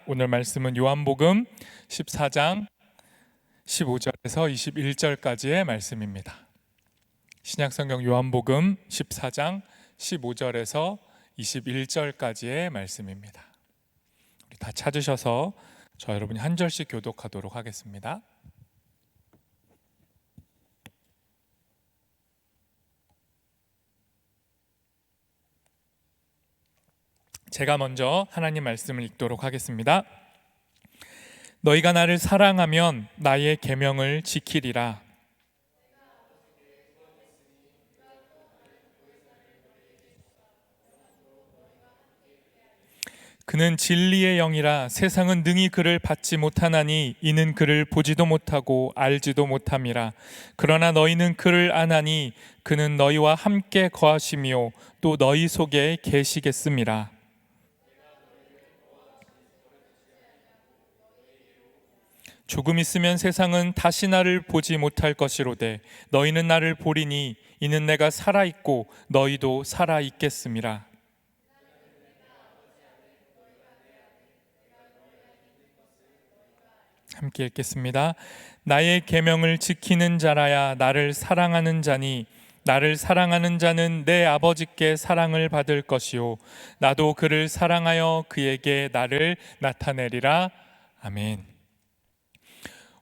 오늘 말씀은 요한복음 14장 15절에서 21절까지의 말씀입니다. 신약성경 요한복음 14장 15절에서 21절까지의 말씀입니다. 우리 다 찾으셔서 저 여러분이 한 절씩 교독하도록 하겠습니다. 제가 먼저 하나님 말씀을 읽도록 하겠습니다. 너희가 나를 사랑하면 나의 계명을 지키리라. 그는 진리의 영이라 세상은 능히 그를 받지 못하나니 이는 그를 보지도 못하고 알지도 못함이라. 그러나 너희는 그를 아나니 그는 너희와 함께 거하시며 또 너희 속에 계시겠음이라. 조금 있으면 세상은 다시 나를 보지 못할 것이로되 너희는 나를 보리니 이는 내가 살아있고 너희도 살아있겠음이라. 함께 읽겠습니다. 나의 계명을 지키는 자라야 나를 사랑하는 자니 나를 사랑하는 자는 내 아버지께 사랑을 받을 것이요 나도 그를 사랑하여 그에게 나를 나타내리라. 아멘.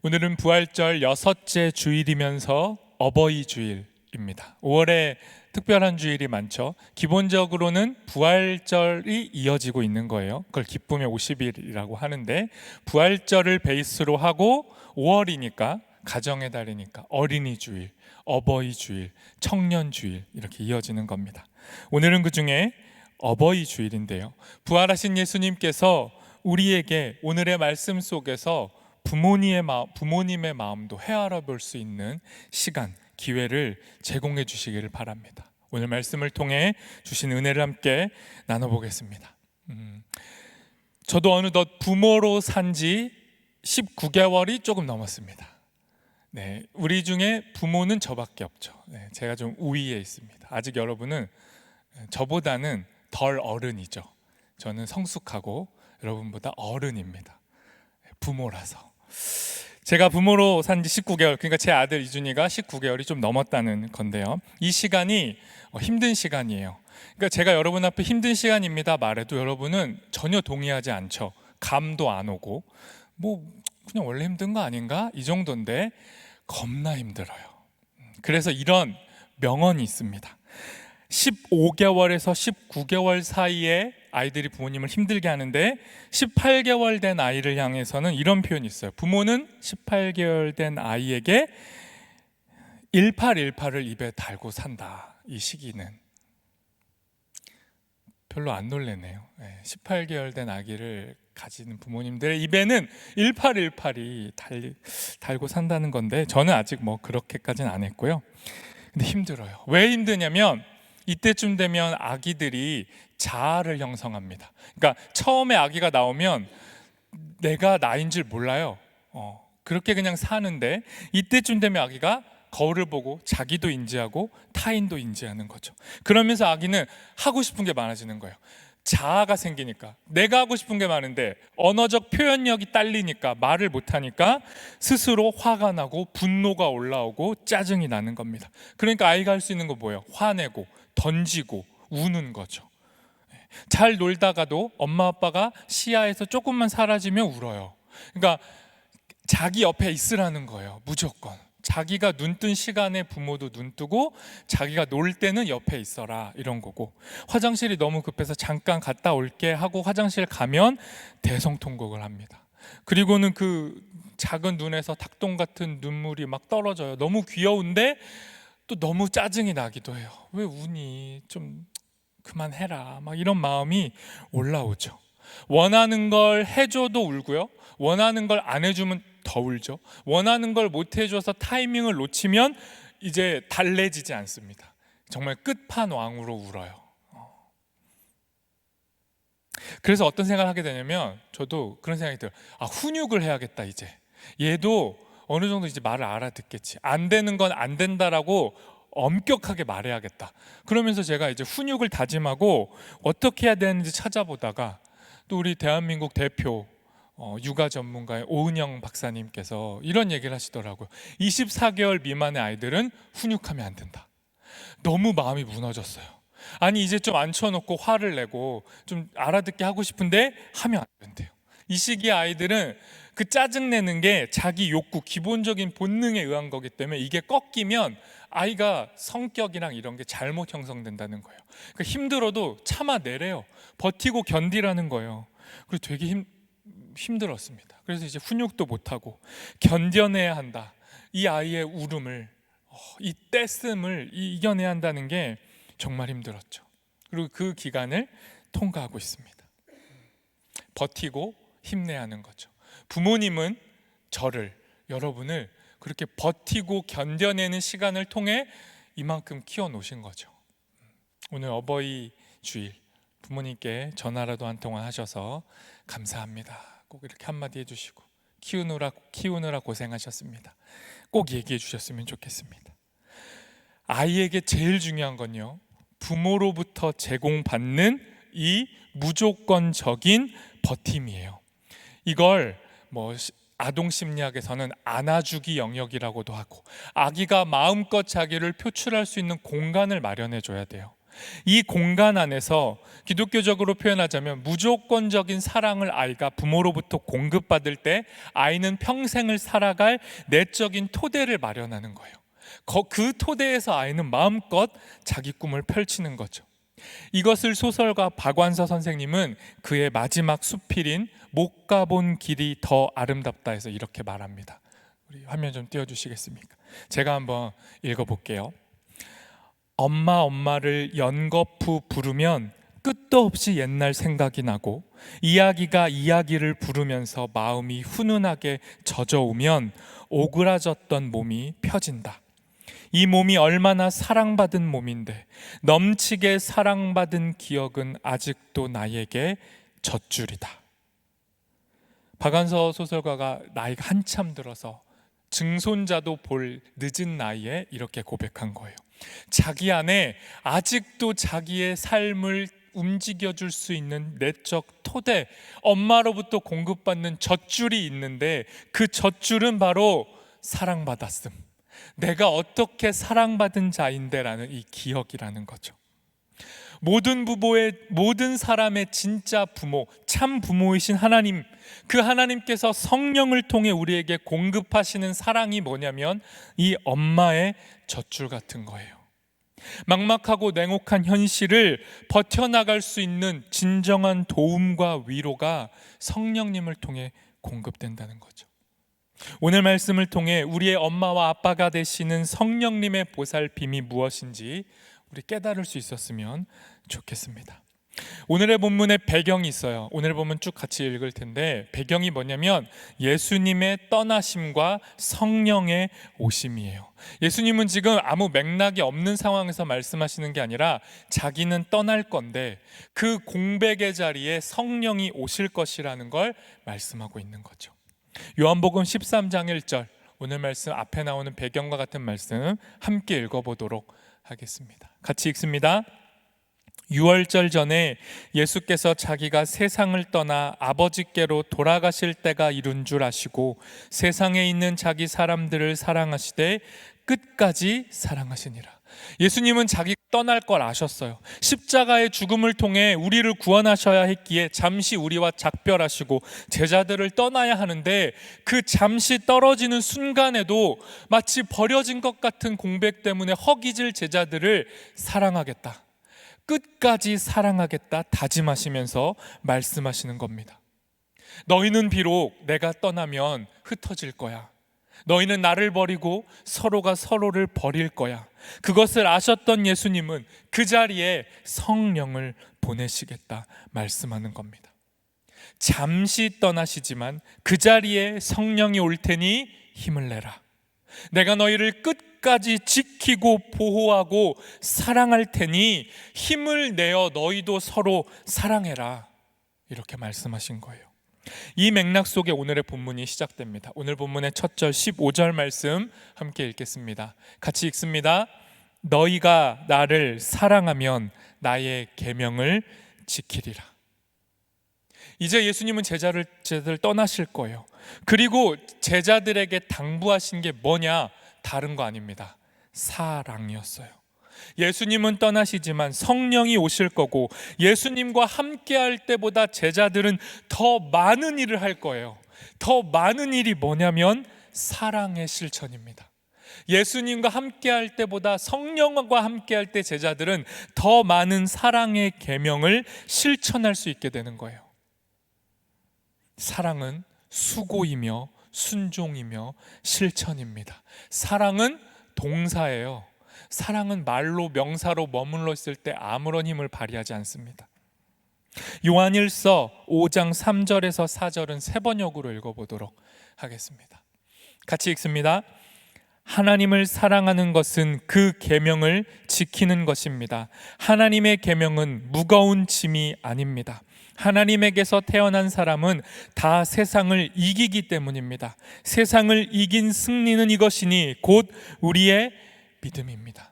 오늘은 부활절 6째 주일이면서 어버이 주일입니다. 5월에 특별한 주일이 많죠. 기본적으로는 부활절이 이어지고 있는 거예요. 그걸 기쁨의 50일이라고 하는데 부활절을 베이스로 하고 5월이니까 가정의 달이니까 어린이 주일, 어버이 주일, 청년 주일 이렇게 이어지는 겁니다. 오늘은 그중에 어버이 주일인데요. 부활하신 예수님께서 우리에게 오늘의 말씀 속에서 부모님의 마음도 헤아려 볼 수 있는 시간, 기회를 제공해 주시기를 바랍니다. 오늘 말씀을 통해 주신 은혜를 함께 나눠보겠습니다. 저도 어느덧 부모로 산 지 19개월이 조금 넘었습니다. 네, 우리 중에 부모는 저밖에 없죠. 네, 제가 좀 우위에 있습니다. 아직 여러분은 저보다는 덜 어른이죠. 저는 성숙하고 여러분보다 어른입니다. 부모라서. 제가 부모로 산 지 19개월, 그러니까 제 아들 이준이가 19개월이 좀 넘었다는 건데요. 이 시간이 힘든 시간이에요. 그러니까 제가 여러분 앞에 힘든 시간입니다 말해도 여러분은 전혀 동의하지 않죠. 감도 안 오고 뭐 그냥 원래 힘든 거 아닌가? 이 정도인데 겁나 힘들어요. 그래서 이런 명언이 있습니다. 15개월에서 19개월 사이에 아이들이 부모님을 힘들게 하는데 18개월 된 아이를 향해서는 이런 표현이 있어요. 부모는 18개월 된 아이에게 1818을 입에 달고 산다. 이 시기는 별로 안 놀래네요. 18개월 된 아기를 가지는 부모님들의 입에는 1818이 달고 산다는 건데 저는 아직 뭐 그렇게까지는 안 했고요. 근데 힘들어요. 왜 힘드냐면 이때쯤 되면 아기들이 자아를 형성합니다. 그러니까 처음에 아기가 나오면 내가 나인 줄 몰라요. 그렇게 그냥 사는데 이때쯤 되면 아기가 거울을 보고 자기도 인지하고 타인도 인지하는 거죠. 그러면서 아기는 하고 싶은 게 많아지는 거예요. 자아가 생기니까 내가 하고 싶은 게 많은데 언어적 표현력이 딸리니까 말을 못하니까 스스로 화가 나고 분노가 올라오고 짜증이 나는 겁니다. 그러니까 아이가 할 수 있는 거 뭐예요? 화내고 던지고 우는 거죠. 잘 놀다가도 엄마 아빠가 시야에서 조금만 사라지면 울어요. 그러니까 자기 옆에 있으라는 거예요. 무조건 자기가 눈 뜬 시간에 부모도 눈 뜨고 자기가 놀 때는 옆에 있어라 이런 거고, 화장실이 너무 급해서 잠깐 갔다 올게 하고 화장실 가면 대성통곡을 합니다. 그리고는 그 작은 눈에서 닭똥 같은 눈물이 막 떨어져요. 너무 귀여운데 또 너무 짜증이 나기도 해요. 왜 우니? 좀 그만해라. 막 이런 마음이 올라오죠. 원하는 걸 해줘도 울고요. 원하는 걸 안 해주면 더 울죠. 원하는 걸 못 해줘서 타이밍을 놓치면 이제 달래지지 않습니다. 정말 끝판왕으로 울어요. 그래서 어떤 생각을 하게 되냐면 저도 그런 생각이 들어요. 훈육을 해야겠다. 이제 얘도 어느 정도 이제 말을 알아듣겠지. 안 되는 건 안 된다라고 엄격하게 말해야겠다. 그러면서 제가 이제 훈육을 다짐하고 어떻게 해야 되는지 찾아보다가 또 우리 대한민국 대표 육아 전문가의 오은영 박사님께서 이런 얘기를 하시더라고요. 24개월 미만의 아이들은 훈육하면 안 된다. 너무 마음이 무너졌어요. 아니 이제 좀 앉혀놓고 화를 내고 좀 알아듣게 하고 싶은데 하면 안 된대요. 이 시기에 아이들은 그 짜증내는 게 자기 욕구, 기본적인 본능에 의한 거기 때문에 이게 꺾이면 아이가 성격이랑 이런 게 잘못 형성된다는 거예요. 그러니까 힘들어도 참아내래요. 버티고 견디라는 거예요. 그래서 되게 힘들었습니다. 그래서 이제 훈육도 못하고 견뎌내야 한다. 이 아이의 울음을, 이 떼씀을 이겨내야 한다는 게 정말 힘들었죠. 그리고 그 기간을 통과하고 있습니다. 버티고 힘내야 하는 거죠. 부모님은 여러분을 그렇게 버티고 견뎌내는 시간을 통해 이만큼 키워놓으신 거죠. 오늘 어버이 주일 부모님께 전화라도 한 통화 하셔서 감사합니다 꼭 이렇게 한마디 해주시고, 키우느라 고생하셨습니다 꼭 얘기해 주셨으면 좋겠습니다. 아이에게 제일 중요한 건요, 부모로부터 제공받는 이 무조건적인 버팀이에요. 이걸 아동 심리학에서는 안아주기 영역이라고도 하고, 아기가 마음껏 자기를 표출할 수 있는 공간을 마련해 줘야 돼요. 이 공간 안에서 기독교적으로 표현하자면 무조건적인 사랑을 아이가 부모로부터 공급받을 때 아이는 평생을 살아갈 내적인 토대를 마련하는 거예요. 그 토대에서 아이는 마음껏 자기 꿈을 펼치는 거죠. 이것을 소설가 박완서 선생님은 그의 마지막 수필인 못 가본 길이 더 아름답다 해서 이렇게 말합니다. 우리 화면 좀 띄워주시겠습니까? 제가 한번 읽어볼게요. 엄마를 연거푸 부르면 끝도 없이 옛날 생각이 나고, 이야기가 이야기를 부르면서 마음이 훈훈하게 젖어오면 오그라졌던 몸이 펴진다. 이 몸이 얼마나 사랑받은 몸인데 넘치게 사랑받은 기억은 아직도 나에게 젖줄이다. 박완서 소설가가 나이가 한참 들어서 증손자도 볼 늦은 나이에 이렇게 고백한 거예요. 자기 안에 아직도 자기의 삶을 움직여줄 수 있는 내적 토대, 엄마로부터 공급받는 젖줄이 있는데 그 젖줄은 바로 사랑받았음, 내가 어떻게 사랑받은 자인데 라는 이 기억이라는 거죠. 모든 사람의 진짜 부모, 참 부모이신 하나님, 그 하나님께서 성령을 통해 우리에게 공급하시는 사랑이 뭐냐면 이 엄마의 젖줄 같은 거예요. 막막하고 냉혹한 현실을 버텨나갈 수 있는 진정한 도움과 위로가 성령님을 통해 공급된다는 거죠. 오늘 말씀을 통해 우리의 엄마와 아빠가 되시는 성령님의 보살핌이 무엇인지 우리 깨달을 수 있었으면 좋겠습니다. 오늘의 본문에 배경이 있어요. 오늘 본문 쭉 같이 읽을 텐데 배경이 뭐냐면 예수님의 떠나심과 성령의 오심이에요. 예수님은 지금 아무 맥락이 없는 상황에서 말씀하시는 게 아니라 자기는 떠날 건데 그 공백의 자리에 성령이 오실 것이라는 걸 말씀하고 있는 거죠. 요한복음 13장 1절, 오늘 말씀 앞에 나오는 배경과 같은 말씀 함께 읽어보도록 하겠습니다. 같이 읽습니다. 유월절 전에 예수께서 자기가 세상을 떠나 아버지께로 돌아가실 때가 이룬 줄 아시고 세상에 있는 자기 사람들을 사랑하시되 끝까지 사랑하시니라. 예수님은 자기 떠날 걸 아셨어요. 십자가의 죽음을 통해 우리를 구원하셔야 했기에 잠시 우리와 작별하시고 제자들을 떠나야 하는데 그 잠시 떨어지는 순간에도 마치 버려진 것 같은 공백 때문에 허기질 제자들을 사랑하겠다, 끝까지 사랑하겠다 다짐하시면서 말씀하시는 겁니다. 너희는 비록 내가 떠나면 흩어질 거야. 너희는 나를 버리고 서로가 서로를 버릴 거야. 그것을 아셨던 예수님은 그 자리에 성령을 보내시겠다 말씀하는 겁니다. 잠시 떠나시지만 그 자리에 성령이 올 테니 힘을 내라. 내가 너희를 끝까지 지키고 보호하고 사랑할 테니 힘을 내어 너희도 서로 사랑해라. 이렇게 말씀하신 거예요. 이 맥락 속에 오늘의 본문이 시작됩니다. 오늘 본문의 첫 절 15절 말씀 함께 읽겠습니다. 같이 읽습니다. 너희가 나를 사랑하면 나의 계명을 지키리라. 이제 예수님은 제자들 떠나실 거예요. 그리고 제자들에게 당부하신 게 뭐냐? 다른 거 아닙니다. 사랑이었어요. 예수님은 떠나시지만 성령이 오실 거고, 예수님과 함께 할 때보다 제자들은 더 많은 일을 할 거예요. 더 많은 일이 뭐냐면 사랑의 실천입니다. 예수님과 함께 할 때보다 성령과 함께 할 때 제자들은 더 많은 사랑의 계명을 실천할 수 있게 되는 거예요. 사랑은 수고이며 순종이며 실천입니다. 사랑은 동사예요. 사랑은 말로, 명사로 머물러 있을 때 아무런 힘을 발휘하지 않습니다. 요한일서 5장 3절에서 4절은 세 번역으로 읽어보도록 하겠습니다. 같이 읽습니다. 하나님을 사랑하는 것은 그 계명을 지키는 것입니다. 하나님의 계명은 무거운 짐이 아닙니다. 하나님에게서 태어난 사람은 다 세상을 이기기 때문입니다. 세상을 이긴 승리는 이것이니 곧 우리의 믿음입니다.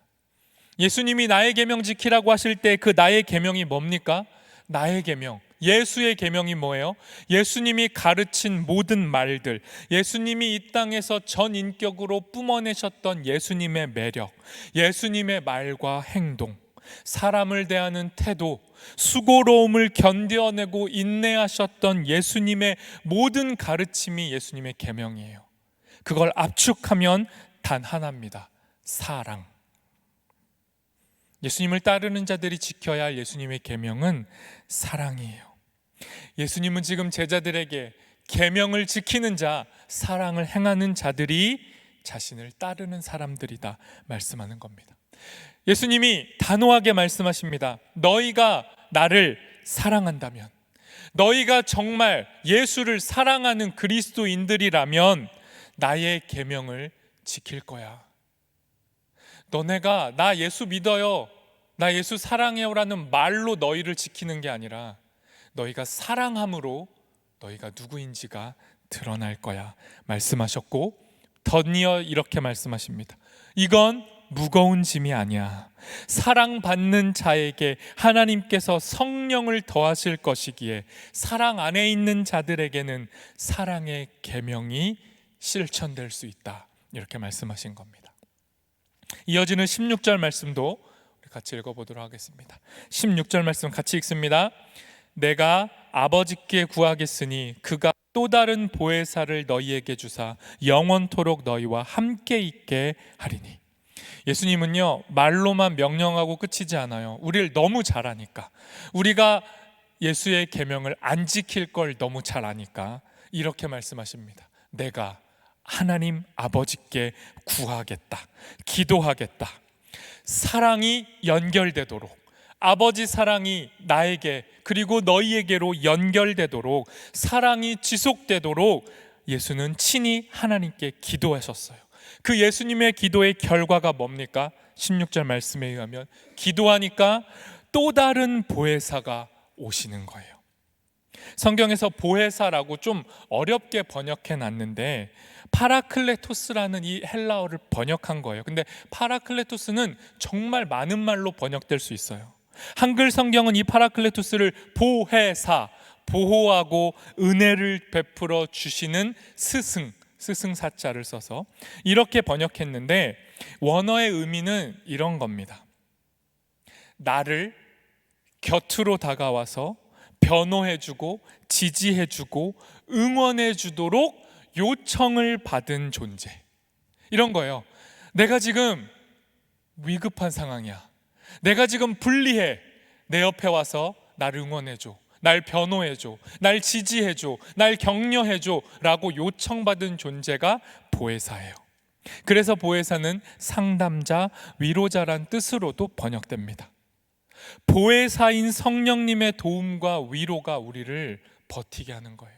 예수님이 나의 계명 지키라고 하실 때 그 나의 계명이 뭡니까? 나의 계명, 예수의 계명이 뭐예요? 예수님이 가르친 모든 말들, 예수님이 이 땅에서 전인격으로 뿜어내셨던 예수님의 매력, 예수님의 말과 행동, 사람을 대하는 태도, 수고로움을 견뎌내고 인내하셨던 예수님의 모든 가르침이 예수님의 계명이에요. 그걸 압축하면 단 하나입니다. 사랑. 예수님을 따르는 자들이 지켜야 할 예수님의 계명은 사랑이에요. 예수님은 지금 제자들에게 계명을 지키는 자, 사랑을 행하는 자들이 자신을 따르는 사람들이다 말씀하는 겁니다. 예수님이 단호하게 말씀하십니다. 너희가 나를 사랑한다면, 너희가 정말 예수를 사랑하는 그리스도인들이라면 나의 계명을 지킬 거야. 너네가 나 예수 믿어요, 나 예수 사랑해요라는 말로 너희를 지키는 게 아니라 너희가 사랑함으로 너희가 누구인지가 드러날 거야 말씀하셨고, 덧이어 이렇게 말씀하십니다. 이건 무거운 짐이 아니야. 사랑받는 자에게 하나님께서 성령을 더하실 것이기에 사랑 안에 있는 자들에게는 사랑의 계명이 실천될 수 있다, 이렇게 말씀하신 겁니다. 이어지는 16절 말씀도 같이 읽어보도록 하겠습니다. 16절 말씀 같이 읽습니다. 내가 아버지께 구하겠으니 그가 또 다른 보혜사를 너희에게 주사 영원토록 너희와 함께 있게 하리니. 예수님은요, 말로만 명령하고 끝이지 않아요. 우리를 너무 잘 아니까, 우리가 예수의 계명을 안 지킬 걸 너무 잘 아니까 이렇게 말씀하십니다. 내가 하나님 아버지께 구하겠다, 기도하겠다. 사랑이 연결되도록, 아버지 사랑이 나에게 그리고 너희에게로 연결되도록, 사랑이 지속되도록 예수는 친히 하나님께 기도하셨어요. 그 예수님의 기도의 결과가 뭡니까? 16절 말씀에 의하면 기도하니까 또 다른 보혜사가 오시는 거예요. 성경에서 보혜사라고 좀 어렵게 번역해 놨는데 파라클레토스라는 이 헬라어를 번역한 거예요. 근데 파라클레토스는 정말 많은 말로 번역될 수 있어요. 한글 성경은 이 파라클레토스를 보혜사, 보호하고 은혜를 베풀어 주시는 스승사자를 써서 이렇게 번역했는데, 원어의 의미는 이런 겁니다. 나를 곁으로 다가와서 변호해주고 지지해주고 응원해주도록 요청을 받은 존재, 이런 거예요. 내가 지금 위급한 상황이야, 내가 지금 불리해, 내 옆에 와서 나를 응원해줘, 날 변호해줘, 날 지지해줘, 날 격려해줘 라고 요청받은 존재가 보혜사예요. 그래서 보혜사는 상담자, 위로자란 뜻으로도 번역됩니다. 보혜사인 성령님의 도움과 위로가 우리를 버티게 하는 거예요.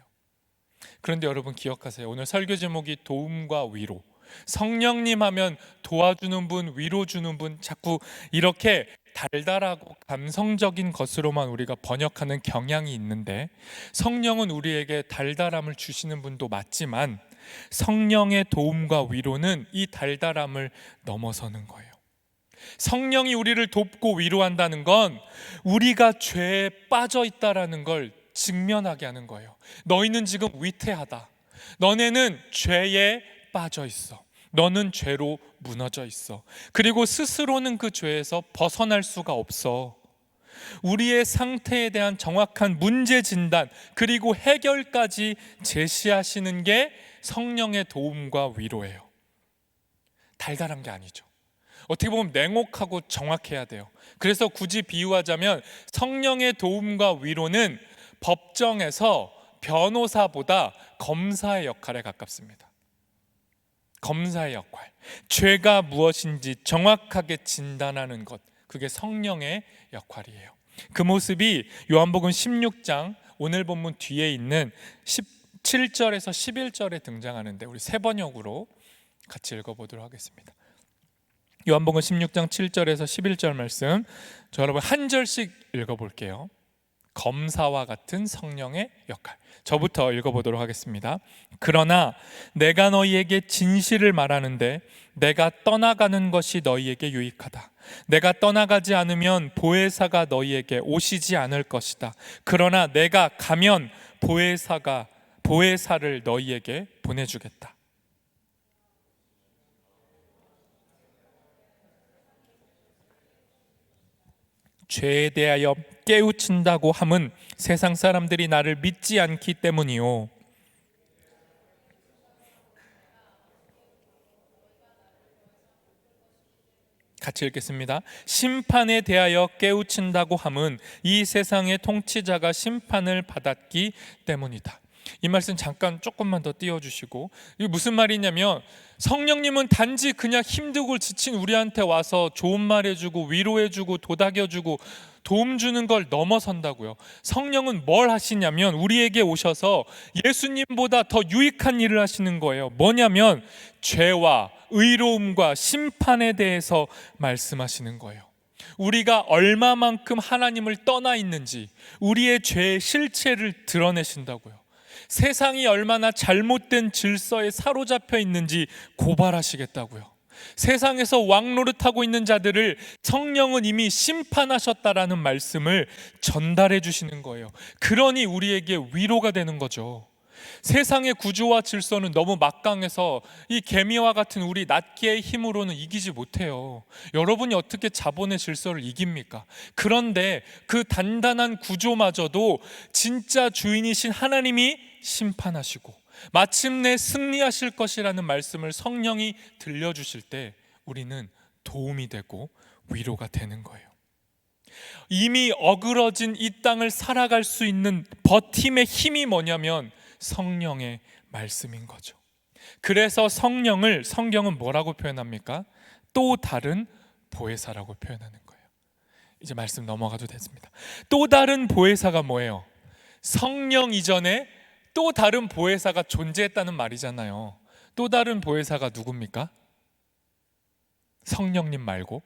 그런데 여러분 기억하세요. 오늘 설교 제목이 도움과 위로. 성령님 하면 도와주는 분, 위로주는 분, 자꾸 이렇게 달달하고 감성적인 것으로만 우리가 번역하는 경향이 있는데, 성령은 우리에게 달달함을 주시는 분도 맞지만 성령의 도움과 위로는 이 달달함을 넘어서는 거예요. 성령이 우리를 돕고 위로한다는 건 우리가 죄에 빠져 있다라는 걸 직면하게 하는 거예요. 너희는 지금 위태하다. 너네는 죄에 빠져 있어. 너는 죄로 무너져 있어. 그리고 스스로는 그 죄에서 벗어날 수가 없어. 우리의 상태에 대한 정확한 문제 진단 그리고 해결까지 제시하시는 게 성령의 도움과 위로예요. 달달한 게 아니죠. 어떻게 보면 냉혹하고 정확해야 돼요. 그래서 굳이 비유하자면 성령의 도움과 위로는 법정에서 변호사보다 검사의 역할에 가깝습니다. 검사의 역할, 죄가 무엇인지 정확하게 진단하는 것, 그게 성령의 역할이에요. 그 모습이 요한복음 16장 오늘 본문 뒤에 있는 17절에서 11절에 등장하는데 우리 세 번역으로 같이 읽어보도록 하겠습니다. 요한복음 16장 7절에서 11절 말씀, 저 여러분 한 절씩 읽어볼게요. 검사와 같은 성령의 역할, 저부터 읽어보도록 하겠습니다. 그러나 내가 너희에게 진실을 말하는데 내가 떠나가는 것이 너희에게 유익하다. 내가 떠나가지 않으면 보혜사가 너희에게 오시지 않을 것이다. 그러나 내가 가면 보혜사를 너희에게 보내주겠다. 죄에 대하여 깨우친다고 함은 세상 사람들이 나를 믿지 않기 때문이요. 같이 읽겠습니다. 심판에 대하여 깨우친다고 함은 이 세상의 통치자가 심판을 받았기 때문이다. 이 말씀 잠깐 조금만 더 띄워주시고, 이게 무슨 말이냐면 성령님은 단지 그냥 힘들고 지친 우리한테 와서 좋은 말 해주고 위로해주고 도닥여주고 도움 주는 걸 넘어선다고요. 성령은 뭘 하시냐면 우리에게 오셔서 예수님보다 더 유익한 일을 하시는 거예요. 뭐냐면 죄와 의로움과 심판에 대해서 말씀하시는 거예요. 우리가 얼마만큼 하나님을 떠나 있는지 우리의 죄의 실체를 드러내신다고요. 세상이 얼마나 잘못된 질서에 사로잡혀 있는지 고발하시겠다고요. 세상에서 왕노릇하고 있는 자들을 성령은 이미 심판하셨다라는 말씀을 전달해 주시는 거예요. 그러니 우리에게 위로가 되는 거죠. 세상의 구조와 질서는 너무 막강해서 이 개미와 같은 우리 낱개의 힘으로는 이기지 못해요. 여러분이 어떻게 자본의 질서를 이깁니까? 그런데 그 단단한 구조마저도 진짜 주인이신 하나님이 심판하시고 마침내 승리하실 것이라는 말씀을 성령이 들려주실 때 우리는 도움이 되고 위로가 되는 거예요. 이미 어그러진 이 땅을 살아갈 수 있는 버팀의 힘이 뭐냐면 성령의 말씀인 거죠. 그래서 성령을 성경은 뭐라고 표현합니까? 또 다른 보혜사라고 표현하는 거예요. 이제 말씀 넘어가도 됐습니다. 또 다른 보혜사가 뭐예요? 성령 이전에 또 다른 보혜사가 존재했다는 말이잖아요. 또 다른 보혜사가 누굽니까? 성령님 말고.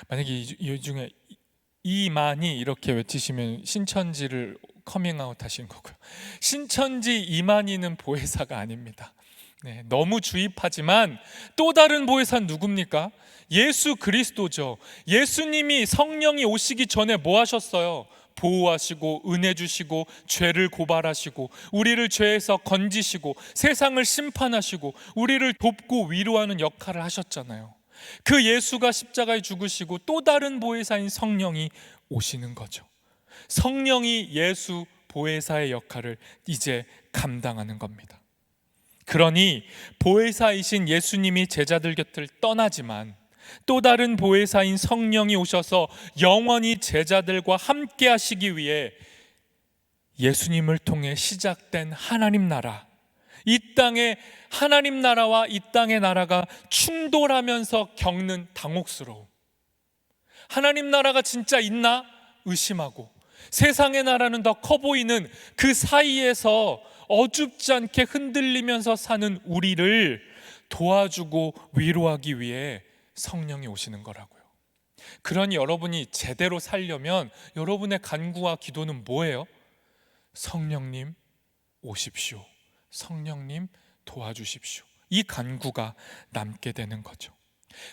만약에 이 중에 이만희 이렇게 외치시면 신천지를 커밍아웃 하신 거고요. 신천지 이만희는 보혜사가 아닙니다. 네, 너무 주입하지만 또 다른 보혜사는 누굽니까? 예수 그리스도죠. 예수님이 성령이 오시기 전에 뭐 하셨어요? 보호하시고 은혜 주시고 죄를 고발하시고 우리를 죄에서 건지시고 세상을 심판하시고 우리를 돕고 위로하는 역할을 하셨잖아요. 그 예수가 십자가에 죽으시고 또 다른 보혜사인 성령이 오시는 거죠. 성령이 예수 보혜사의 역할을 이제 감당하는 겁니다. 그러니 보혜사이신 예수님이 제자들 곁을 떠나지만 또 다른 보혜사인 성령이 오셔서 영원히 제자들과 함께 하시기 위해 예수님을 통해 시작된 하나님 나라, 이 땅의 하나님 나라와 이 땅의 나라가 충돌하면서 겪는 당혹스러움, 하나님 나라가 진짜 있나 의심하고 세상의 나라는 더 커 보이는 그 사이에서 어줍지 않게 흔들리면서 사는 우리를 도와주고 위로하기 위해 성령이 오시는 거라고요. 그러니 여러분이 제대로 살려면 여러분의 간구와 기도는 뭐예요? 성령님 오십시오. 성령님 도와주십시오. 이 간구가 남게 되는 거죠.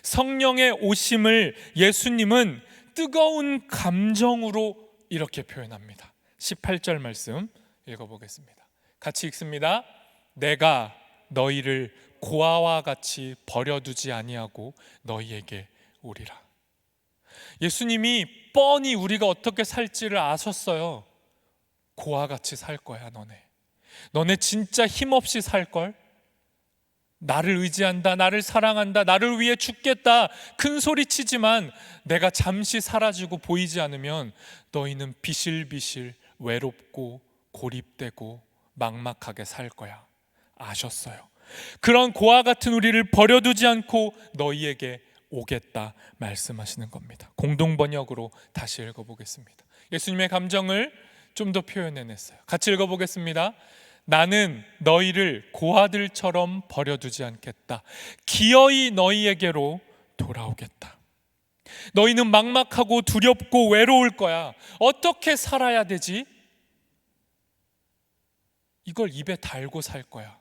성령의 오심을 예수님은 뜨거운 감정으로 이렇게 표현합니다. 18절 말씀 읽어보겠습니다. 같이 읽습니다. 내가 너희를 고아와 같이 버려두지 아니하고 너희에게 오리라. 예수님이 뻔히 우리가 어떻게 살지를 아셨어요. 고아와 같이 살 거야. 너네 진짜 힘없이 살걸? 나를 의지한다, 나를 사랑한다, 나를 위해 죽겠다 큰 소리 치지만 내가 잠시 사라지고 보이지 않으면 너희는 비실비실 외롭고 고립되고 막막하게 살 거야. 아셨어요. 그런 고아 같은 우리를 버려두지 않고 너희에게 오겠다 말씀하시는 겁니다. 공동번역으로 다시 읽어보겠습니다. 예수님의 감정을 좀 더 표현해냈어요. 같이 읽어보겠습니다. 나는 너희를 고아들처럼 버려두지 않겠다. 기어이 너희에게로 돌아오겠다. 너희는 막막하고 두렵고 외로울 거야. 어떻게 살아야 되지? 이걸 입에 달고 살 거야.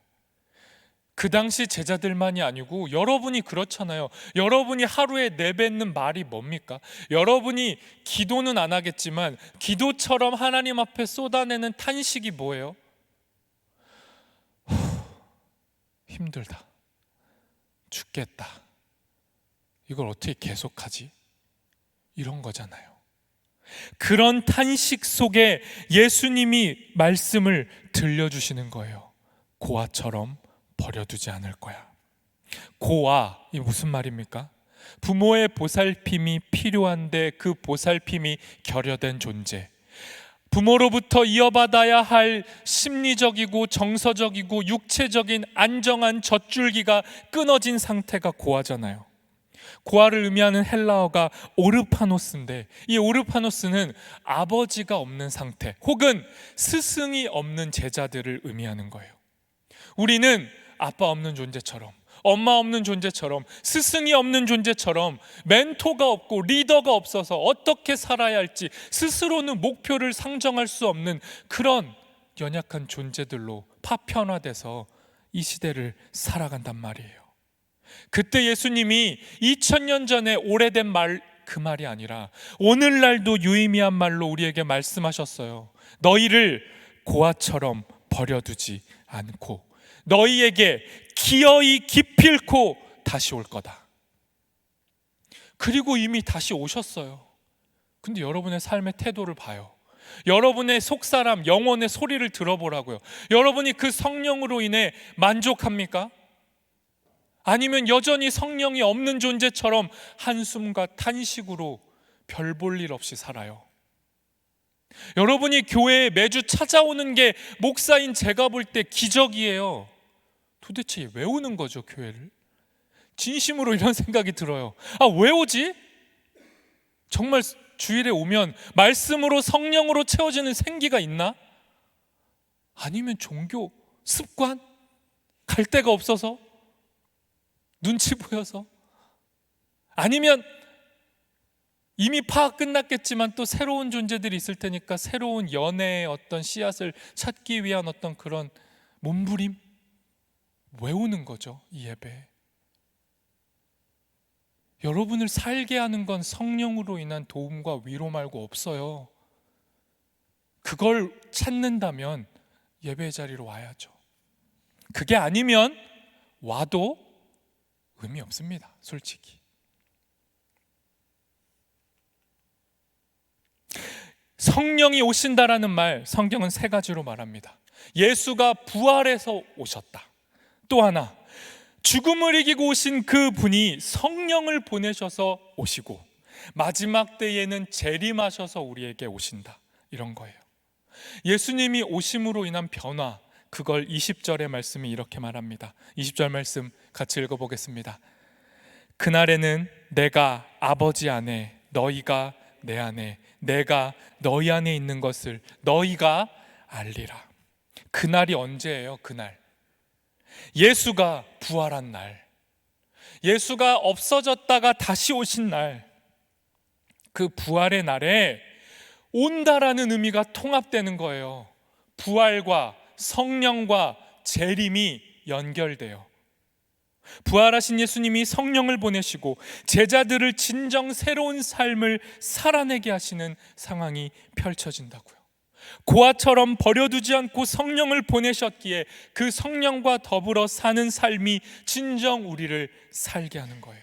그 당시 제자들만이 아니고 여러분이 그렇잖아요. 여러분이 하루에 내뱉는 말이 뭡니까? 여러분이 기도는 안 하겠지만 기도처럼 하나님 앞에 쏟아내는 탄식이 뭐예요? 힘들다, 죽겠다, 이걸 어떻게 계속하지? 이런 거잖아요. 그런 탄식 속에 예수님이 말씀을 들려주시는 거예요. 고아처럼 버려두지 않을 거야. 고아, 이 무슨 말입니까? 부모의 보살핌이 필요한데 그 보살핌이 결여된 존재, 부모로부터 이어받아야 할 심리적이고 정서적이고 육체적인 안정한 젖줄기가 끊어진 상태가 고아잖아요. 고아를 의미하는 헬라어가 오르파노스인데, 이 오르파노스는 아버지가 없는 상태 혹은 스승이 없는 제자들을 의미하는 거예요. 우리는 아빠 없는 존재처럼, 엄마 없는 존재처럼, 스승이 없는 존재처럼, 멘토가 없고 리더가 없어서 어떻게 살아야 할지 스스로는 목표를 상정할 수 없는 그런 연약한 존재들로 파편화돼서 이 시대를 살아간단 말이에요. 그때 예수님이 2000년 전에 오래된 말, 그 말이 아니라 오늘날도 유의미한 말로 우리에게 말씀하셨어요. 너희를 고아처럼 버려두지 않고 너희에게 기어이 기필코 다시 올 거다. 그리고 이미 다시 오셨어요. 근데 여러분의 삶의 태도를 봐요. 여러분의 속사람 영혼의 소리를 들어보라고요. 여러분이 그 성령으로 인해 만족합니까? 아니면 여전히 성령이 없는 존재처럼 한숨과 탄식으로 별 볼 일 없이 살아요? 여러분이 교회에 매주 찾아오는 게 목사인 제가 볼 때 기적이에요. 도대체 왜 오는 거죠, 교회를? 진심으로 이런 생각이 들어요. 왜 오지? 정말 주일에 오면 말씀으로 성령으로 채워지는 생기가 있나? 아니면 종교 습관? 갈 데가 없어서? 눈치 보여서? 아니면 이미 파악 끝났겠지만 또 새로운 존재들이 있을 테니까 새로운 연애의 어떤 씨앗을 찾기 위한 어떤 그런 몸부림? 왜 오는 거죠, 이 예배? 여러분을 살게 하는 건 성령으로 인한 도움과 위로 말고 없어요. 그걸 찾는다면 예배 자리로 와야죠. 그게 아니면 와도 의미 없습니다, 솔직히. 성령이 오신다라는 말, 성경은 세 가지로 말합니다. 예수가 부활해서 오셨다. 또 하나, 죽음을 이기고 오신 그 분이 성령을 보내셔서 오시고 마지막 때에는 재림하셔서 우리에게 오신다, 이런 거예요. 예수님이 오심으로 인한 변화, 그걸 20절의 말씀이 이렇게 말합니다. 20절 말씀 같이 읽어보겠습니다. 그날에는 내가 아버지 안에, 너희가 내 안에, 내가 너희 안에 있는 것을 너희가 알리라. 그날이 언제예요? 그날, 예수가 부활한 날, 예수가 없어졌다가 다시 오신 날, 그 부활의 날에 온다라는 의미가 통합되는 거예요. 부활과 성령과 재림이 연결돼요. 부활하신 예수님이 성령을 보내시고 제자들을 진정 새로운 삶을 살아내게 하시는 상황이 펼쳐진다고요. 고아처럼 버려두지 않고 성령을 보내셨기에 그 성령과 더불어 사는 삶이 진정 우리를 살게 하는 거예요.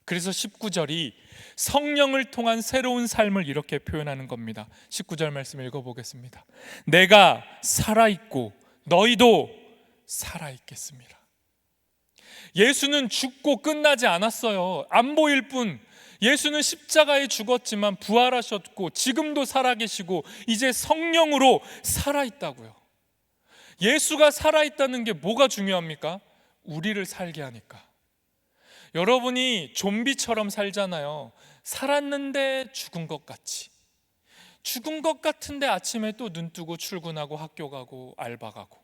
그래서 19절이 성령을 통한 새로운 삶을 이렇게 표현하는 겁니다. 19절 말씀 읽어보겠습니다. 내가 살아있고 너희도 살아있겠습니다. 예수는 죽고 끝나지 않았어요. 안 보일 뿐. 예수는 십자가에 죽었지만 부활하셨고 지금도 살아계시고 이제 성령으로 살아있다고요. 예수가 살아있다는 게 뭐가 중요합니까? 우리를 살게 하니까. 여러분이 좀비처럼 살잖아요. 살았는데 죽은 것 같이. 죽은 것 같은데 아침에 또 눈 뜨고 출근하고 학교 가고 알바 가고.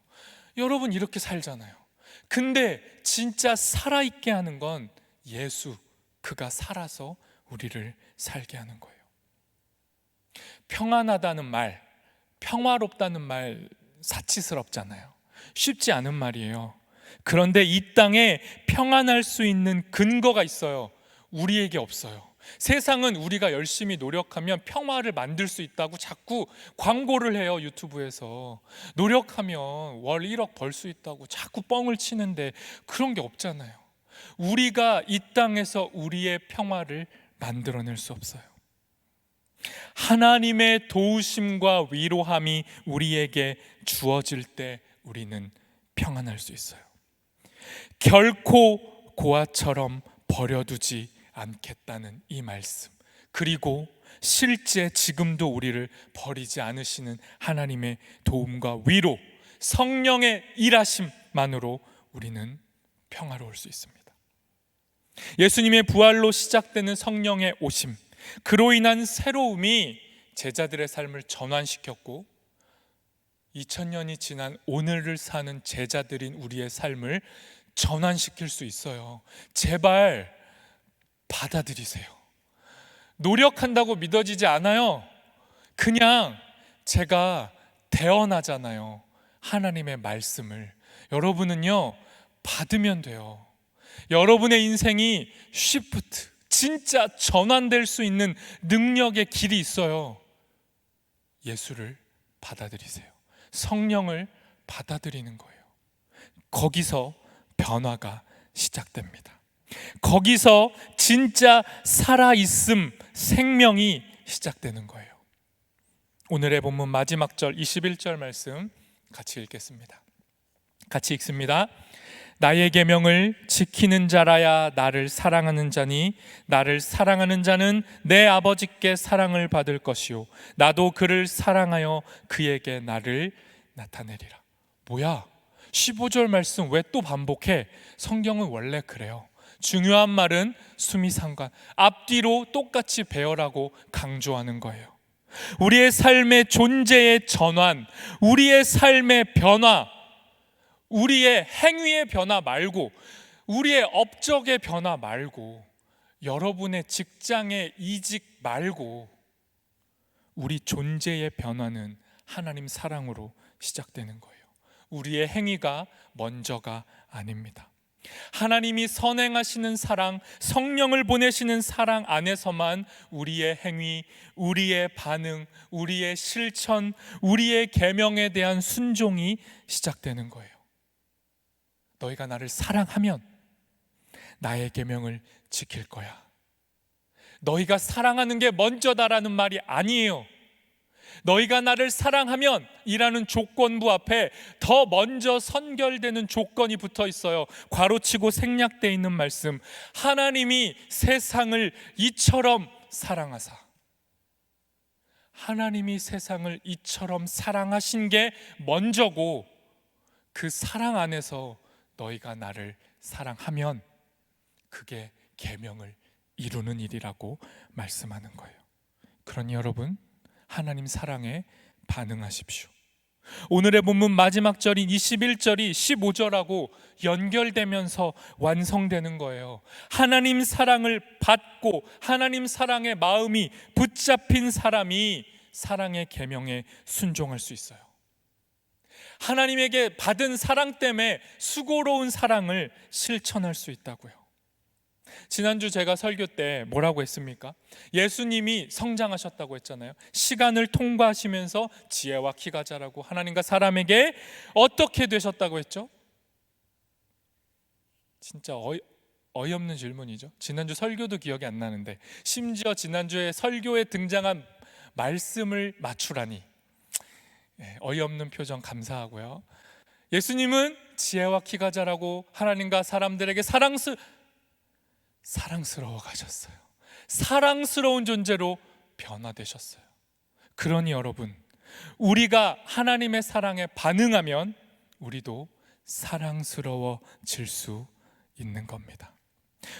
여러분 이렇게 살잖아요. 근데 진짜 살아있게 하는 건 예수, 그가 살아서 우리를 살게 하는 거예요. 평안하다는 말, 평화롭다는 말 사치스럽잖아요. 쉽지 않은 말이에요. 그런데 이 땅에 평안할 수 있는 근거가 있어요. 우리에게 없어요. 세상은 우리가 열심히 노력하면 평화를 만들 수 있다고 자꾸 광고를 해요. 유튜브에서 노력하면 월 1억 벌 수 있다고 자꾸 뻥을 치는데 그런 게 없잖아요. 우리가 이 땅에서 우리의 평화를 만들어낼 수 없어요. 하나님의 도우심과 위로함이 우리에게 주어질 때 우리는 평안할 수 있어요. 결코 고아처럼 버려두지 않겠다는 이 말씀, 그리고 실제 지금도 우리를 버리지 않으시는 하나님의 도움과 위로, 성령의 일하심만으로 우리는 평화로울 수 있습니다. 예수님의 부활로 시작되는 성령의 오심, 그로 인한 새로움이 제자들의 삶을 전환시켰고 2000년이 지난 오늘을 사는 제자들인 우리의 삶을 전환시킬 수 있어요. 제발 받아들이세요. 노력한다고 믿어지지 않아요. 그냥 제가 대언하잖아요. 하나님의 말씀을 여러분은요 받으면 돼요. 여러분의 인생이 쉬프트, 진짜 전환될 수 있는 능력의 길이 있어요. 예수를 받아들이세요. 성령을 받아들이는 거예요. 거기서 변화가 시작됩니다. 거기서 진짜 살아있음, 생명이 시작되는 거예요. 오늘의 본문 마지막 절 21절 말씀 같이 읽겠습니다. 같이 읽습니다. 나의 계명을 지키는 자라야 나를 사랑하는 자니 나를 사랑하는 자는 내 아버지께 사랑을 받을 것이요 나도 그를 사랑하여 그에게 나를 나타내리라. 뭐야? 15절 말씀 왜 또 반복해? 성경은 원래 그래요. 중요한 말은 수미상관, 앞뒤로 똑같이 배열하고 강조하는 거예요. 우리의 삶의 존재의 전환, 우리의 삶의 변화, 우리의 행위의 변화 말고, 우리의 업적의 변화 말고, 여러분의 직장의 이직 말고, 우리 존재의 변화는 하나님 사랑으로 시작되는 거예요. 우리의 행위가 먼저가 아닙니다. 하나님이 선행하시는 사랑, 성령을 보내시는 사랑 안에서만 우리의 행위, 우리의 반응, 우리의 실천, 우리의 계명에 대한 순종이 시작되는 거예요. 너희가 나를 사랑하면 나의 계명을 지킬 거야. 너희가 사랑하는 게 먼저다라는 말이 아니에요. 너희가 나를 사랑하면 이라는 조건부 앞에 더 먼저 선결되는 조건이 붙어 있어요. 괄호치고 생략되어 있는 말씀, 하나님이 세상을 이처럼 사랑하사. 하나님이 세상을 이처럼 사랑하신 게 먼저고, 그 사랑 안에서 너희가 나를 사랑하면 그게 계명을 이루는 일이라고 말씀하는 거예요. 그러니 여러분, 하나님 사랑에 반응하십시오. 오늘의 본문 마지막 절인 21절이 15절하고 연결되면서 완성되는 거예요. 하나님 사랑을 받고 하나님 사랑의 마음이 붙잡힌 사람이 사랑의 계명에 순종할 수 있어요. 하나님에게 받은 사랑 때문에 수고로운 사랑을 실천할 수 있다고요. 지난주 제가 설교 때 뭐라고 했습니까? 예수님이 성장하셨다고 했잖아요. 시간을 통과하시면서 지혜와 키가 자라고 하나님과 사람에게 어떻게 되셨다고 했죠? 진짜 어이없는 질문이죠. 지난주 설교도 기억이 안 나는데 심지어 지난주에 설교에 등장한 말씀을 맞추라니. 어이없는 표정 감사하고요. 예수님은 지혜와 키가 자라고 하나님과 사람들에게 사랑스러워 가셨어요. 사랑스러운 존재로 변화되셨어요. 그러니 여러분, 우리가 하나님의 사랑에 반응하면 우리도 사랑스러워질 수 있는 겁니다.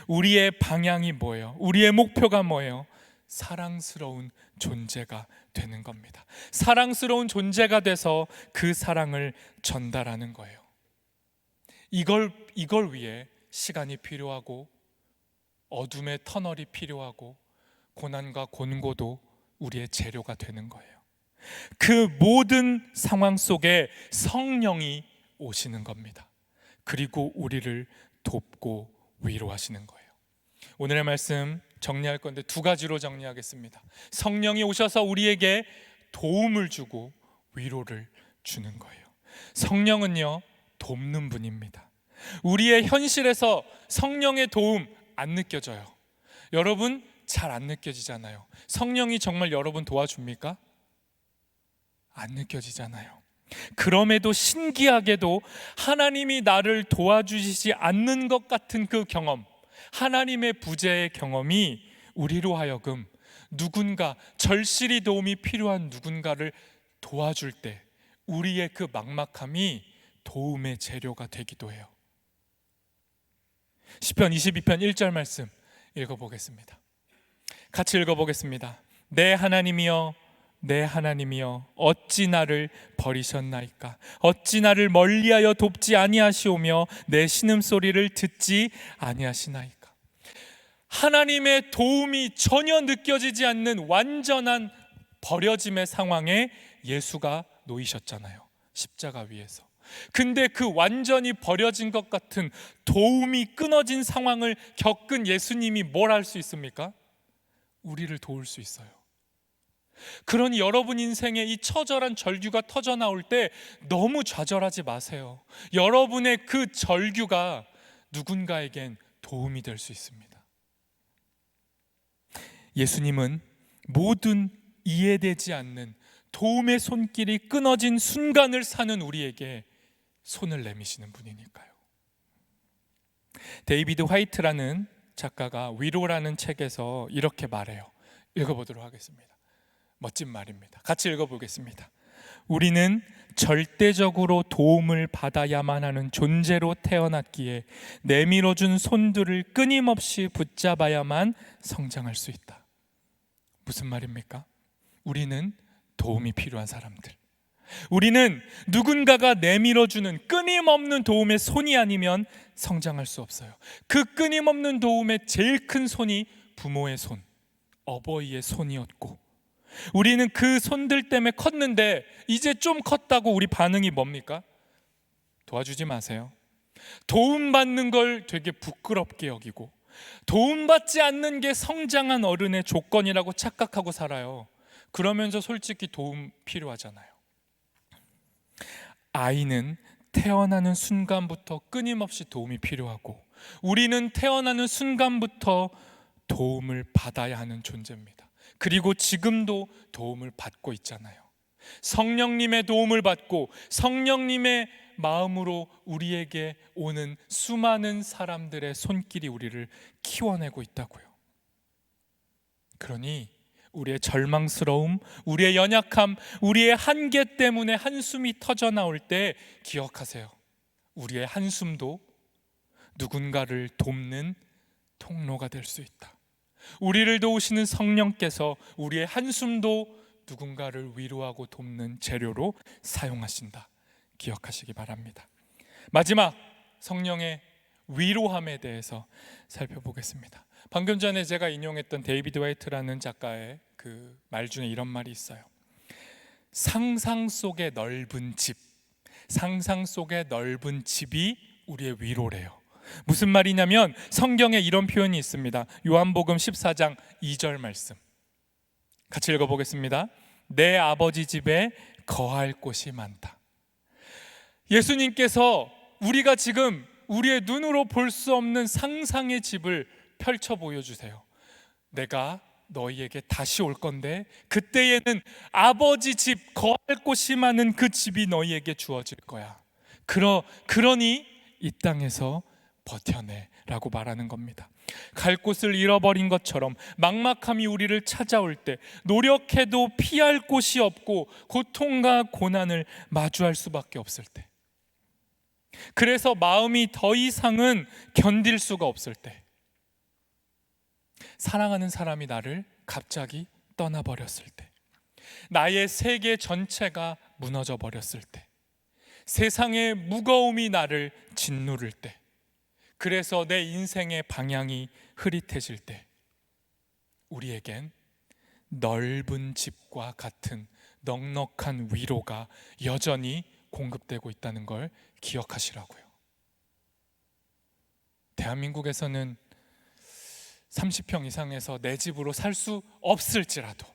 우리의 방향이 뭐예요? 우리의 목표가 뭐예요? 사랑스러운 존재가 되는 겁니다. 사랑스러운 존재가 돼서 그 사랑을 전달하는 거예요. 이걸 위해 시간이 필요하고 어둠의 터널이 필요하고 고난과 곤고도 우리의 재료가 되는 거예요. 그 모든 상황 속에 성령이 오시는 겁니다. 그리고 우리를 돕고 위로하시는 거예요. 오늘의 말씀 정리할 건데 두 가지로 정리하겠습니다. 성령이 오셔서 우리에게 도움을 주고 위로를 주는 거예요. 성령은요, 돕는 분입니다. 우리의 현실에서 성령의 도움 안 느껴져요. 여러분, 잘 안 느껴지잖아요. 성령이 정말 여러분 도와줍니까? 안 느껴지잖아요. 그럼에도 신기하게도 하나님이 나를 도와주시지 않는 것 같은 그 경험, 하나님의 부재의 경험이 우리로 하여금 누군가, 절실히 도움이 필요한 누군가를 도와줄 때 우리의 그 막막함이 도움의 재료가 되기도 해요. 시편 22편 1절 말씀 읽어보겠습니다. 같이 읽어보겠습니다. 내 하나님이여, 내 하나님이여, 어찌 나를 버리셨나이까? 어찌 나를 멀리하여 돕지 아니하시오며 내 신음소리를 듣지 아니하시나이까? 하나님의 도움이 전혀 느껴지지 않는 완전한 버려짐의 상황에 예수가 놓이셨잖아요. 십자가 위에서. 근데 그 완전히 버려진 것 같은 도움이 끊어진 상황을 겪은 예수님이 뭘 할 수 있습니까? 우리를 도울 수 있어요. 그러니 여러분 인생에 이 처절한 절규가 터져 나올 때 너무 좌절하지 마세요. 여러분의 그 절규가 누군가에겐 도움이 될 수 있습니다. 예수님은 모든 이해되지 않는 도움의 손길이 끊어진 순간을 사는 우리에게 손을 내미시는 분이니까요. 데이비드 화이트라는 작가가 위로라는 책에서 이렇게 말해요. 읽어보도록 하겠습니다. 멋진 말입니다. 같이 읽어보겠습니다. 우리는 절대적으로 도움을 받아야만 하는 존재로 태어났기에 내밀어준 손들을 끊임없이 붙잡아야만 성장할 수 있다. 무슨 말입니까? 우리는 도움이 필요한 사람들, 우리는 누군가가 내밀어주는 끊임없는 도움의 손이 아니면 성장할 수 없어요. 그 끊임없는 도움의 제일 큰 손이 부모의 손, 어버이의 손이었고, 우리는 그 손들 때문에 컸는데 이제 좀 컸다고 우리 반응이 뭡니까? 도와주지 마세요. 도움받는 걸 되게 부끄럽게 여기고 도움받지 않는 게 성장한 어른의 조건이라고 착각하고 살아요. 그러면서 솔직히 도움 필요하잖아요. 아이는 태어나는 순간부터 끊임없이 도움이 필요하고 우리는 태어나는 순간부터 도움을 받아야 하는 존재입니다. 그리고 지금도 도움을 받고 있잖아요. 성령님의 도움을 받고 성령님의 마음으로 우리에게 오는 수많은 사람들의 손길이 우리를 키워내고 있다고요. 그러니 우리의 절망스러움, 우리의 연약함, 우리의 한계 때문에 한숨이 터져 나올 때 기억하세요. 우리의 한숨도 누군가를 돕는 통로가 될 수 있다. 우리를 도우시는 성령께서 우리의 한숨도 누군가를 위로하고 돕는 재료로 사용하신다. 기억하시기 바랍니다. 마지막, 성령의 위로함에 대해서 살펴보겠습니다. 방금 전에 제가 인용했던 데이비드 화이트라는 작가의 그 말 중에 이런 말이 있어요. 상상 속의 넓은 집, 상상 속의 넓은 집이 우리의 위로래요. 무슨 말이냐면 성경에 이런 표현이 있습니다. 요한복음 14장 2절 말씀 같이 읽어보겠습니다. 내 아버지 집에 거할 곳이 많다. 예수님께서 우리가 지금 우리의 눈으로 볼 수 없는 상상의 집을 펼쳐 보여주세요. 내가 너희에게 다시 올 건데 그때에는 아버지 집 거할 곳이 많은 그 집이 너희에게 주어질 거야. 그러니 이 땅에서 버텨내 라고 말하는 겁니다. 갈 곳을 잃어버린 것처럼 막막함이 우리를 찾아올 때, 노력해도 피할 곳이 없고 고통과 고난을 마주할 수밖에 없을 때, 그래서 마음이 더 이상은 견딜 수가 없을 때, 사랑하는 사람이 나를 갑자기 떠나버렸을 때, 나의 세계 전체가 무너져 버렸을 때, 세상의 무거움이 나를 짓누를 때, 그래서 내 인생의 방향이 흐릿해질 때, 우리에겐 넓은 집과 같은 넉넉한 위로가 여전히 공급되고 있다는 걸 기억하시라고요. 대한민국에서는 30평 이상에서 내 집으로 살 수 없을지라도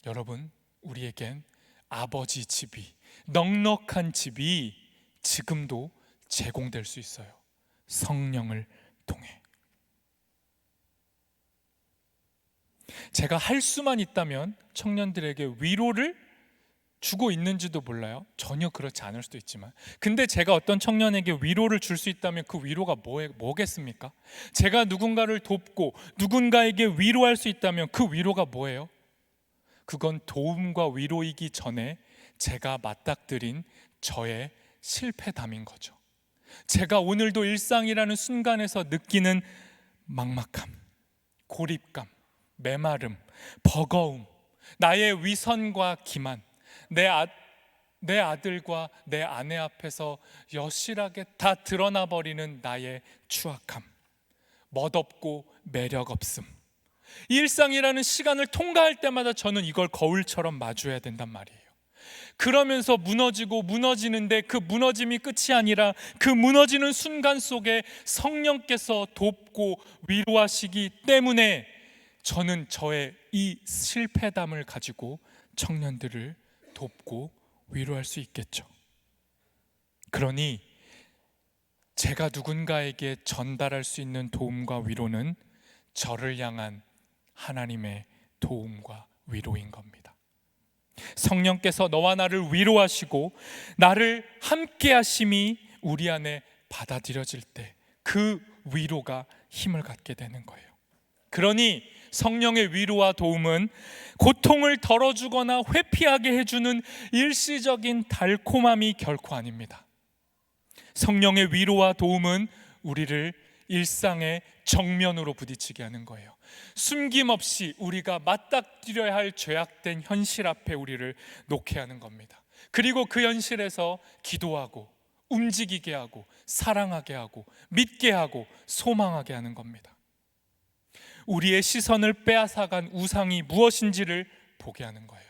여러분, 우리에겐 아버지 집이, 넉넉한 집이 지금도 제공될 수 있어요. 성령을 통해. 제가 할 수만 있다면 청년들에게 위로를 주고 있는지도 몰라요. 전혀 그렇지 않을 수도 있지만, 근데 제가 어떤 청년에게 위로를 줄 수 있다면 그 위로가 뭐겠습니까? 제가 누군가를 돕고 누군가에게 위로할 수 있다면 그 위로가 뭐예요? 그건 도움과 위로이기 전에 제가 맞닥뜨린 저의 실패담인 거죠. 제가 오늘도 일상이라는 순간에서 느끼는 막막함, 고립감, 메마름, 버거움, 나의 위선과 기만, 내 아들과 내 아내 앞에서 여실하게 다 드러나 버리는 나의 추악함, 멋없고 매력 없음, 일상이라는 시간을 통과할 때마다 저는 이걸 거울처럼 마주해야 된단 말이에요. 그러면서 무너지는데 그 무너짐이 끝이 아니라 그 무너지는 순간 속에 성령께서 돕고 위로하시기 때문에 저는 저의 이 실패담을 가지고 청년들을 돕고 위로할 수 있겠죠. 그러니 제가 누군가에게 전달할 수 있는 도움과 위로는 저를 향한 하나님의 도움과 위로인 겁니다. 성령께서 너와 나를 위로하시고 나를 함께 하심이 우리 안에 받아들여질 때 그 위로가 힘을 갖게 되는 거예요. 그러니 성령의 위로와 도움은 고통을 덜어주거나 회피하게 해주는 일시적인 달콤함이 결코 아닙니다. 성령의 위로와 도움은 우리를 일상의 정면으로 부딪히게 하는 거예요. 숨김없이 우리가 맞닥뜨려야 할 죄악된 현실 앞에 우리를 놓게 하는 겁니다. 그리고 그 현실에서 기도하고 움직이게 하고 사랑하게 하고 믿게 하고 소망하게 하는 겁니다. 우리의 시선을 빼앗아간 우상이 무엇인지를 보게 하는 거예요.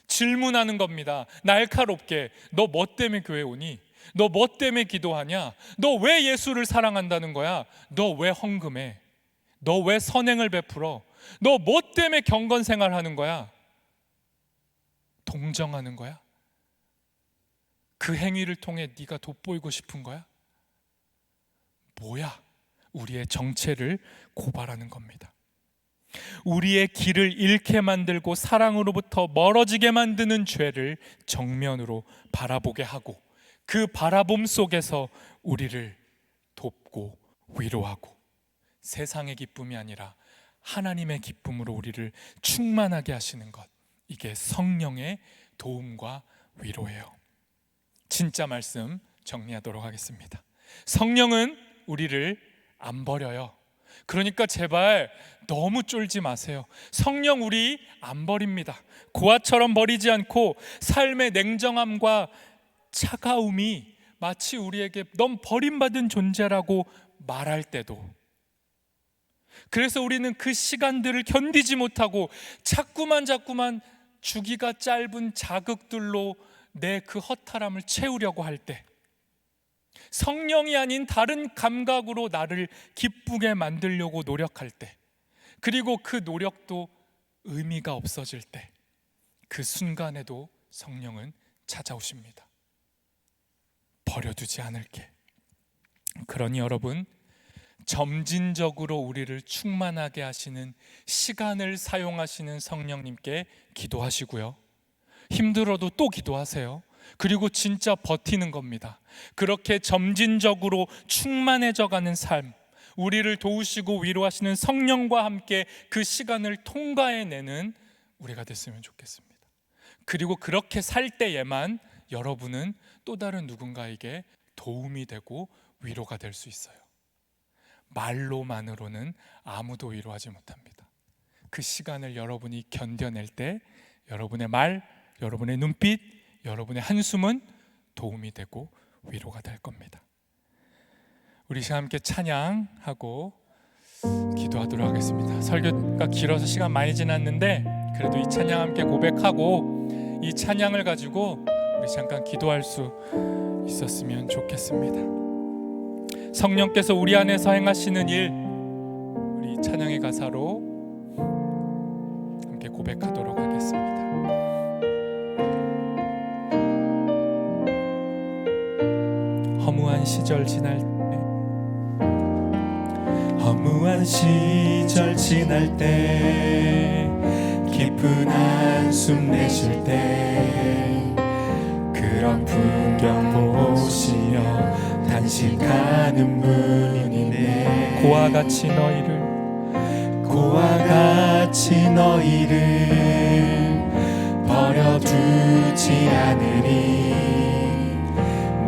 질문하는 겁니다. 날카롭게, 너 뭐 때문에 교회 오니? 너 뭐 때문에 기도하냐? 너 왜 예수를 사랑한다는 거야? 너 왜 헌금해? 너 왜 선행을 베풀어? 너 뭐 때문에 경건생활 하는 거야? 동정하는 거야? 그 행위를 통해 네가 돋보이고 싶은 거야? 뭐야? 우리의 정체를 고발하는 겁니다. 우리의 길을 잃게 만들고 사랑으로부터 멀어지게 만드는 죄를 정면으로 바라보게 하고 그 바라봄 속에서 우리를 돕고 위로하고 세상의 기쁨이 아니라 하나님의 기쁨으로 우리를 충만하게 하시는 것, 이게 성령의 도움과 위로예요. 진짜 말씀 정리하도록 하겠습니다. 성령은 우리를 안 버려요. 그러니까 제발 너무 쫄지 마세요. 성령 우리 안 버립니다. 고아처럼 버리지 않고 삶의 냉정함과 차가움이 마치 우리에게 넌 버림받은 존재라고 말할 때도, 그래서 우리는 그 시간들을 견디지 못하고 자꾸만 주기가 짧은 자극들로 내 그 허탈함을 채우려고 할 때, 성령이 아닌 다른 감각으로 나를 기쁘게 만들려고 노력할 때, 그리고 그 노력도 의미가 없어질 때, 그 순간에도 성령은 찾아오십니다. 버려두지 않을게. 그러니 여러분, 점진적으로 우리를 충만하게 하시는 시간을 사용하시는 성령님께 기도하시고요, 힘들어도 또 기도하세요. 그리고 진짜 버티는 겁니다. 그렇게 점진적으로 충만해져 가는 삶, 우리를 도우시고 위로하시는 성령과 함께 그 시간을 통과해내는 우리가 됐으면 좋겠습니다. 그리고 그렇게 살 때에만 여러분은 또 다른 누군가에게 도움이 되고 위로가 될 수 있어요. 말로만으로는 아무도 위로하지 못합니다. 그 시간을 여러분이 견뎌낼 때 여러분의 말, 여러분의 눈빛, 여러분의 한숨은 도움이 되고 위로가 될 겁니다. 우리 시간 함께 찬양하고 기도하도록 하겠습니다. 설교가 길어서 시간 많이 지났는데 그래도 이 찬양 함께 고백하고 이 찬양을 가지고 우리 잠깐 기도할 수 있었으면 좋겠습니다. 성령께서 우리 안에서 행하시는 일, 우리 찬양의 가사로 함께 고백하도록 하겠습니다. 허무한 시절 지날 때, 허무한 시절 지날 때, 깊은 한숨 내쉴 때, 그런 풍경 보시며 단식하는 분이네. 고와 같이 너희를 버려두지 않으리.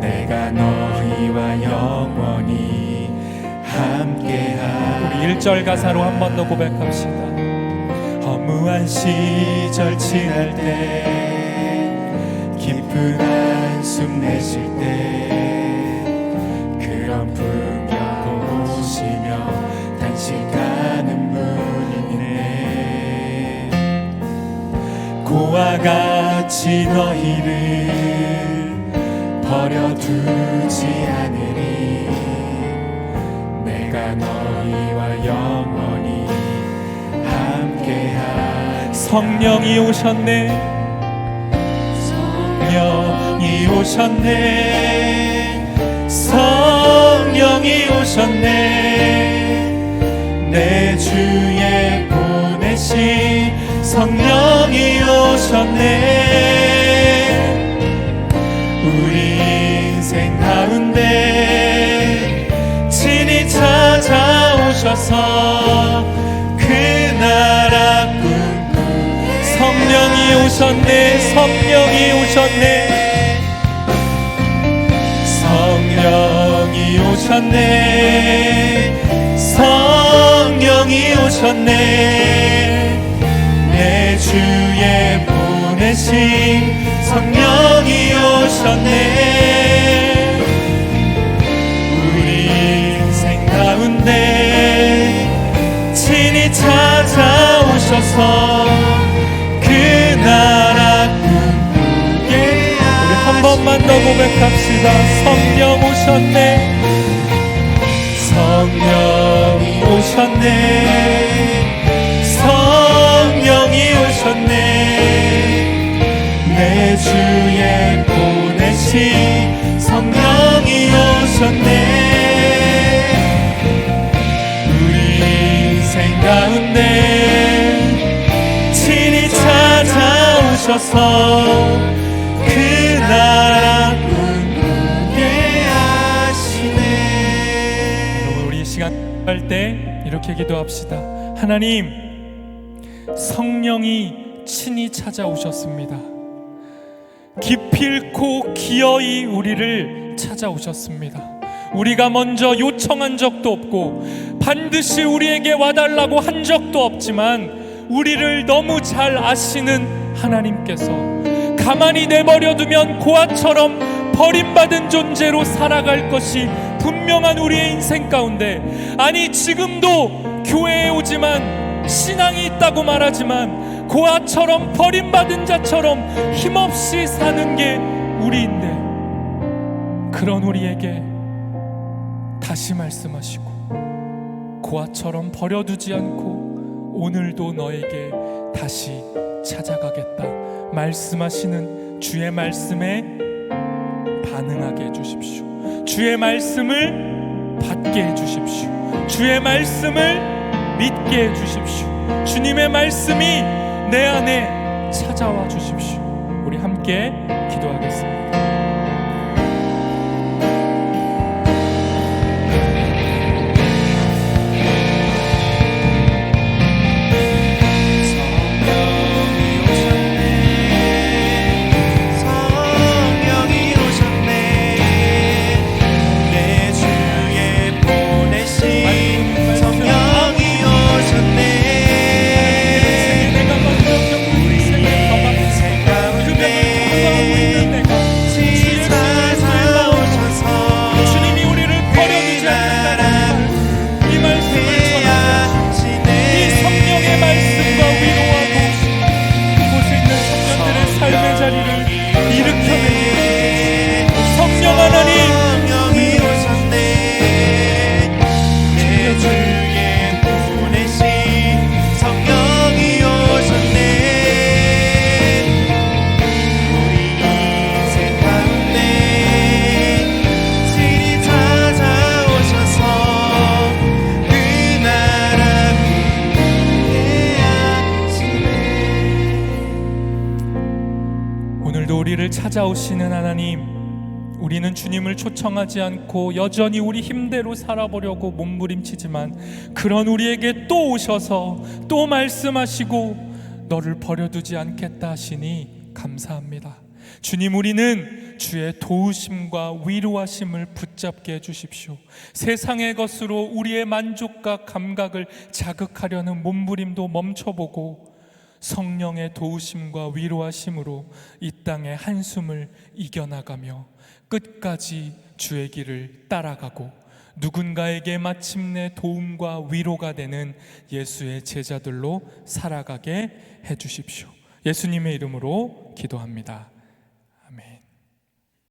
내가 너희와 영원히 함께하리. 우리 1절 가사로 한 번 더 고백합시다. 허무한 시절 지날 때, 깊은 한숨 내쉴 때, 그런 풍경 보시며 단식하는 분이네. 고와 같이 너희를 버려두지 않으리. 내가 너희와 영원히 함께하리. 성령이 오셨네, 성령이 오셨네, 성령이 오셨네. 내 주에 보내신 성령이 오셨네. 우리 인생 가운데 친히 찾아오셔서 그 나라 꿈꾸. 성령이 오셨네, 성령이 오셨네, 성령이 오셨네, 성령이 오셨네. 내 주에 보내신 성령이 오셨네. 우리 인생 가운데 친히 찾아오셔서 그 나라 꿈꾸게 하시네. 우리 한 번만 더 고백합시다. 성령 오셨네, 성령이 오셨네, 성령이 오셨네. 내 주에 보내신 성령이 오셨네. 우리 인생 가운데 친히 찾아오셔서 그 나라 꿈꾸게 하시네. 우리 이 시간 할 때 이렇게 기도합시다. 하나님, 성령이 친히 찾아오셨습니다. 기필코 기어이 우리를 찾아오셨습니다. 우리가 먼저 요청한 적도 없고 반드시 우리에게 와달라고 한 적도 없지만 우리를 너무 잘 아시는 하나님께서 가만히 내버려두면 고아처럼 버림받은 존재로 살아갈 것이 분명한 우리의 인생 가운데, 아니 지금도 교회에 오지만 신앙이 있다고 말하지만 고아처럼 버림받은 자처럼 힘없이 사는 게 우리인데 그런 우리에게 다시 말씀하시고 고아처럼 버려두지 않고 오늘도 너에게 다시 찾아가겠다 말씀하시는 주의 말씀에 반응하게 해주십시오. 주의 말씀을 받게 해주십시오. 주의 말씀을 믿게 해주십시오. 주님의 말씀이 내 안에 찾아와 주십시오. 우리 함께 기도하겠습니다. 우리를 찾아오시는 하나님, 우리는 주님을 초청하지 않고 여전히 우리 힘대로 살아보려고 몸부림치지만 그런 우리에게 또 오셔서 또 말씀하시고 너를 버려두지 않겠다 하시니 감사합니다. 주님, 우리는 주의 도우심과 위로하심을 붙잡게 해주십시오. 세상의 것으로 우리의 만족과 감각을 자극하려는 몸부림도 멈춰보고 성령의 도우심과 위로하심으로 이 땅의 한숨을 이겨나가며 끝까지 주의 길을 따라가고 누군가에게 마침내 도움과 위로가 되는 예수의 제자들로 살아가게 해주십시오. 예수님의 이름으로 기도합니다.